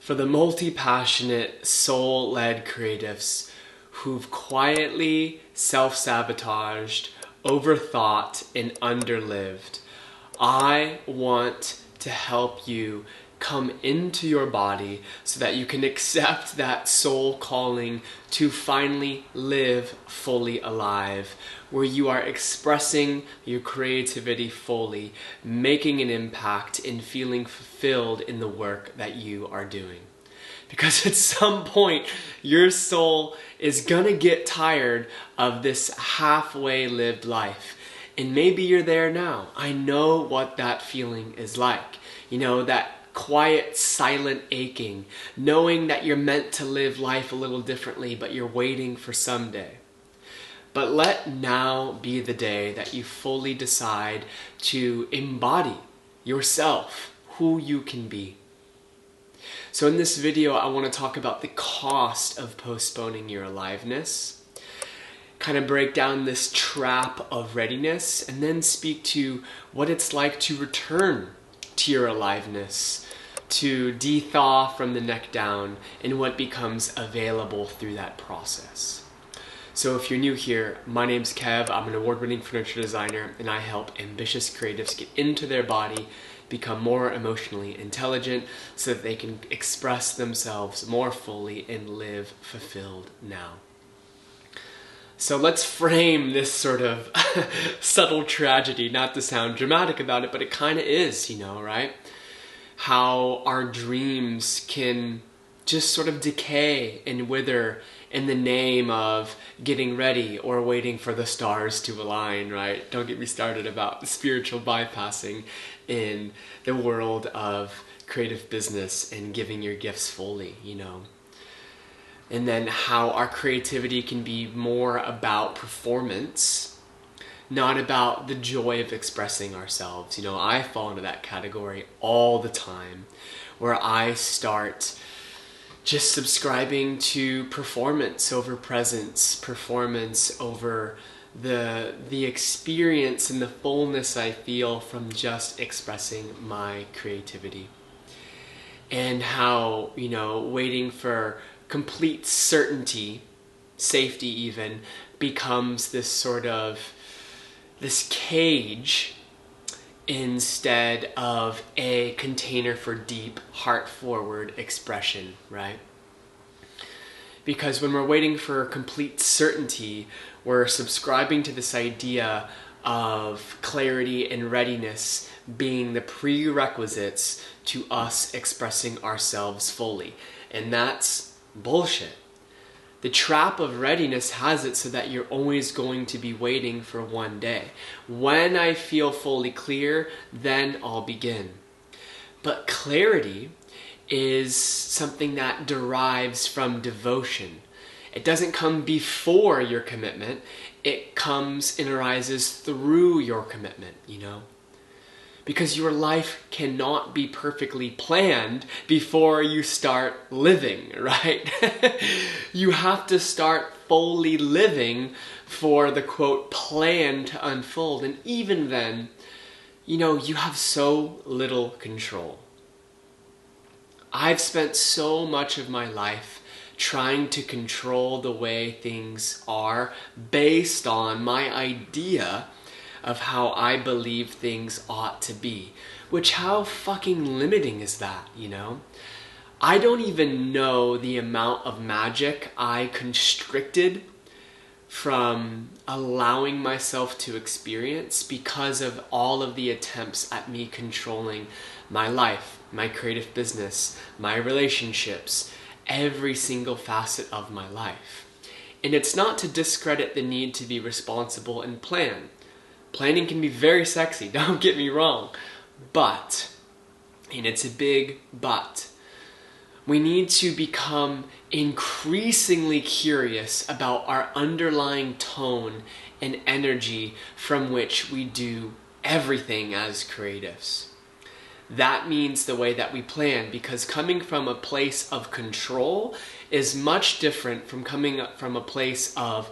for the multi-passionate, soul-led creatives who've quietly self-sabotaged, overthought, and underlived. I want to help you come into your body so that you can accept that soul calling to finally live fully alive, where you are expressing your creativity fully, making an impact, and feeling fulfilled in the work that you are doing. Because at some point, your soul is gonna get tired of this halfway lived life. And maybe you're there now. I know what that feeling is like. You know, that quiet, silent aching, knowing that you're meant to live life a little differently, but you're waiting for someday. But let now be the day that you fully decide to embody yourself, who you can be. So in this video, I want to talk about the cost of postponing your aliveness, kind of break down this trap of readiness, and then speak to what it's like to return to your aliveness, to de-thaw from the neck down, and what becomes available through that process. So if you're new here, my name's Kev. I'm an award-winning furniture designer, and I help ambitious creatives get into their body, become more emotionally intelligent so that they can express themselves more fully and live fulfilled now. So let's frame this sort of subtle tragedy, not to sound dramatic about it, but it kind of is, you know, right? How our dreams can just sort of decay and wither in the name of getting ready or waiting for the stars to align, right? Don't get me started about the spiritual bypassing in the world of creative business and giving your gifts fully, you know. And then how our creativity can be more about performance, not about the joy of expressing ourselves. You know, I fall into that category all the time, where I start just subscribing to performance over presence, performance over the experience and the fullness I feel from just expressing my creativity. And how, you know, waiting for complete certainty, safety even, becomes this sort of, this cage instead of a container for deep, heart-forward expression, right? Because when we're waiting for complete certainty, we're subscribing to this idea of clarity and readiness being the prerequisites to us expressing ourselves fully. And that's bullshit. The trap of readiness has it so that you're always going to be waiting for one day. When I feel fully clear, then I'll begin. But clarity is something that derives from devotion. It doesn't come before your commitment. It comes and arises through your commitment, you know? Because your life cannot be perfectly planned before you start living, right? You have to start fully living for the quote plan to unfold. And even then, you know, you have so little control. I've spent so much of my life trying to control the way things are based on my idea of how I believe things ought to be. Which, how fucking limiting is that, you know? I don't even know the amount of magic I constricted from allowing myself to experience because of all of the attempts at me controlling my life, my creative business, my relationships, every single facet of my life. And it's not to discredit the need to be responsible and plan. Planning can be very sexy, don't get me wrong, but, and it's a big but, we need to become increasingly curious about our underlying tone and energy from which we do everything as creatives. That means the way that we plan, because coming from a place of control is much different from coming from a place of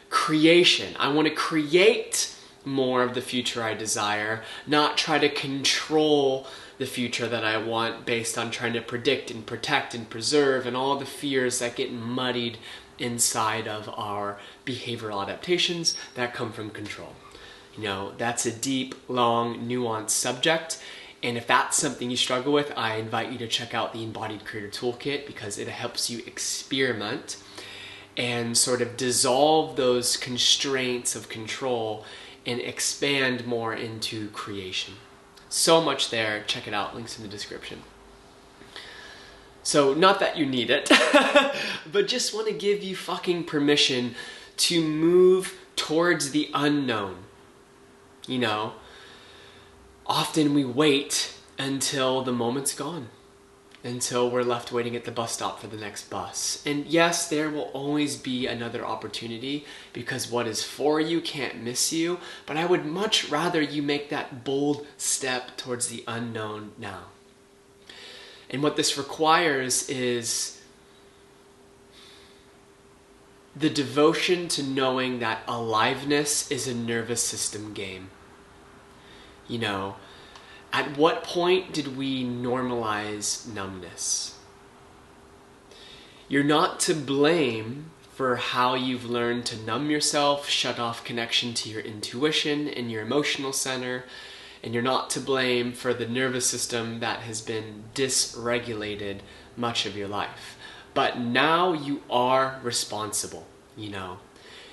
creation. I want to create more of the future I desire, not try to control the future that I want based on trying to predict and protect and preserve and all the fears that get muddied inside of our behavioral adaptations that come from control. You know, that's a deep, long, nuanced subject. And if that's something you struggle with, I invite you to check out the Embodied Creator Toolkit, because it helps you experiment and sort of dissolve those constraints of control and expand more into creation. So much there. Check it out. Links in the description. So, not that you need it, but just want to give you fucking permission to move towards the unknown. You know, often we wait until the moment's gone, until we're left waiting at the bus stop for the next bus. And yes, there will always be another opportunity, because what is for you can't miss you, but I would much rather you make that bold step towards the unknown now. And what this requires is the devotion to knowing that aliveness is a nervous system game. You know, at what point did we normalize numbness? You're not to blame for how you've learned to numb yourself, shut off connection to your intuition and your emotional center, and you're not to blame for the nervous system that has been dysregulated much of your life. But now you are responsible, you know.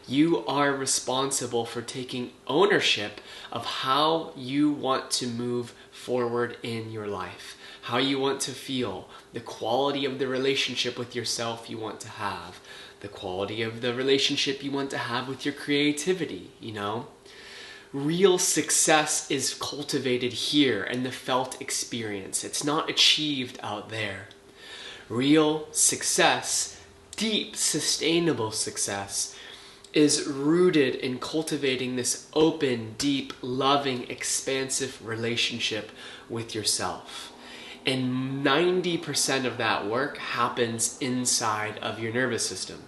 You are responsible for taking ownership of how you want to move forward in your life, how you want to feel, the quality of the relationship with yourself you want to have, the quality of the relationship you want to have with your creativity, you know. Real success is cultivated here in the felt experience. It's not achieved out there. Real success, deep, sustainable success, is rooted in cultivating this open, deep, loving, expansive relationship with yourself. And 90% of that work happens inside of your nervous system.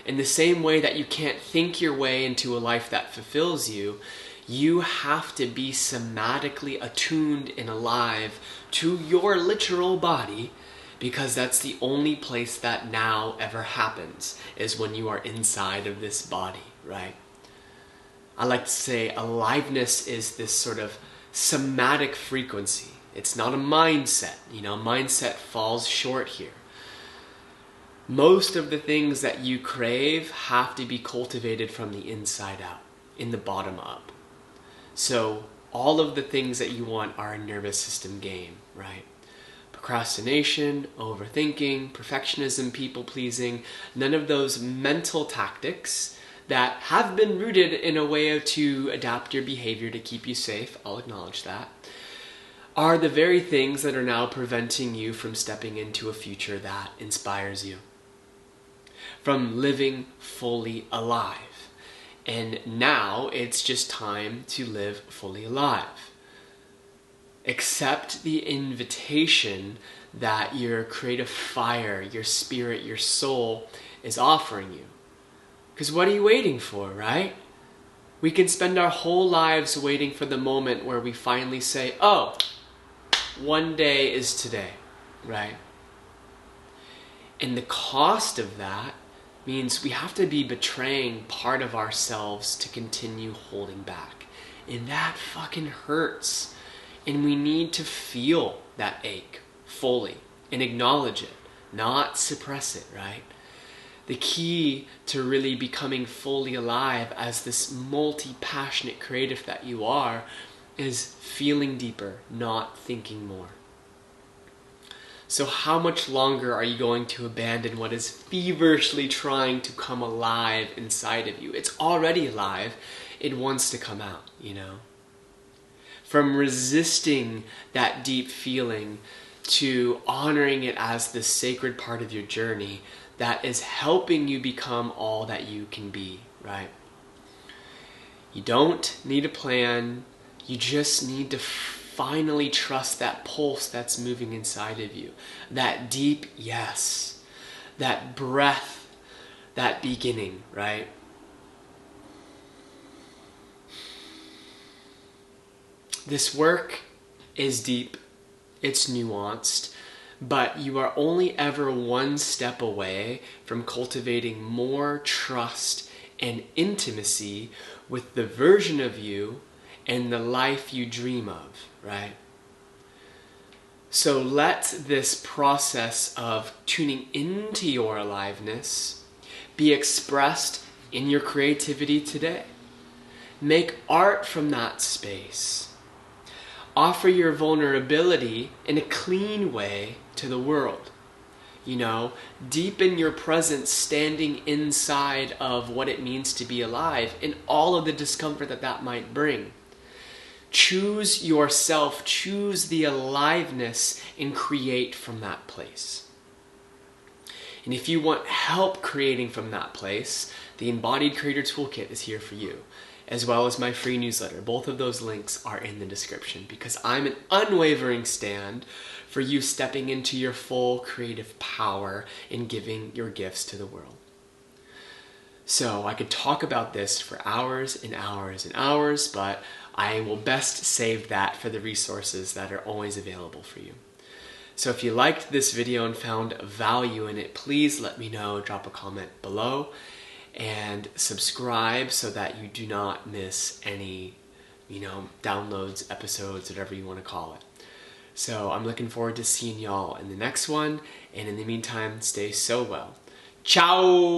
In the same way that you can't think your way into a life that fulfills you, you have to be somatically attuned and alive to your literal body, because that's the only place that now ever happens, is when you are inside of this body, right? I like to say aliveness is this sort of somatic frequency. It's not a mindset, you know, mindset falls short here. Most of the things that you crave have to be cultivated from the inside out, in the bottom up. So all of the things that you want are a nervous system game, right? Procrastination, overthinking, perfectionism, people-pleasing, none of those mental tactics that have been rooted in a way to adapt your behavior to keep you safe, I'll acknowledge that, are the very things that are now preventing you from stepping into a future that inspires you, from living fully alive. And now it's just time to live fully alive. Accept the invitation that your creative fire, your spirit, your soul is offering you. Because what are you waiting for, right? We can spend our whole lives waiting for the moment where we finally say, oh, one day is today, right? And the cost of that means we have to be betraying part of ourselves to continue holding back. And that fucking hurts. And we need to feel that ache fully and acknowledge it, not suppress it, right? The key to really becoming fully alive as this multi-passionate creative that you are is feeling deeper, not thinking more. So how much longer are you going to abandon what is feverishly trying to come alive inside of you? It's already alive. It wants to come out, you know? From resisting that deep feeling to honoring it as the sacred part of your journey that is helping you become all that you can be, right? You don't need a plan. You just need to finally trust that pulse that's moving inside of you. That deep yes. That breath, that beginning, right? This work is deep, it's nuanced, but you are only ever one step away from cultivating more trust and intimacy with the version of you and the life you dream of, right? So let this process of tuning into your aliveness be expressed in your creativity today. Make art from that space. Offer your vulnerability in a clean way to the world. Deepen your presence standing inside of what it means to be alive and all of the discomfort that might bring. Choose yourself, choose the aliveness, and create from that place. And if you want help creating from that place, the Embodied Creator Toolkit is here for you, as well as my free newsletter. Both of those links are in the description because I'm an unwavering stand for you stepping into your full creative power and giving your gifts to the world. So I could talk about this for hours and hours and hours, but I will best save that for the resources that are always available for you. So if you liked this video and found value in it, please let me know, drop a comment below, and subscribe so that you do not miss any, downloads, episodes, whatever you want to call it. So I'm looking forward to seeing y'all in the next one, and in the meantime, stay so well. Ciao!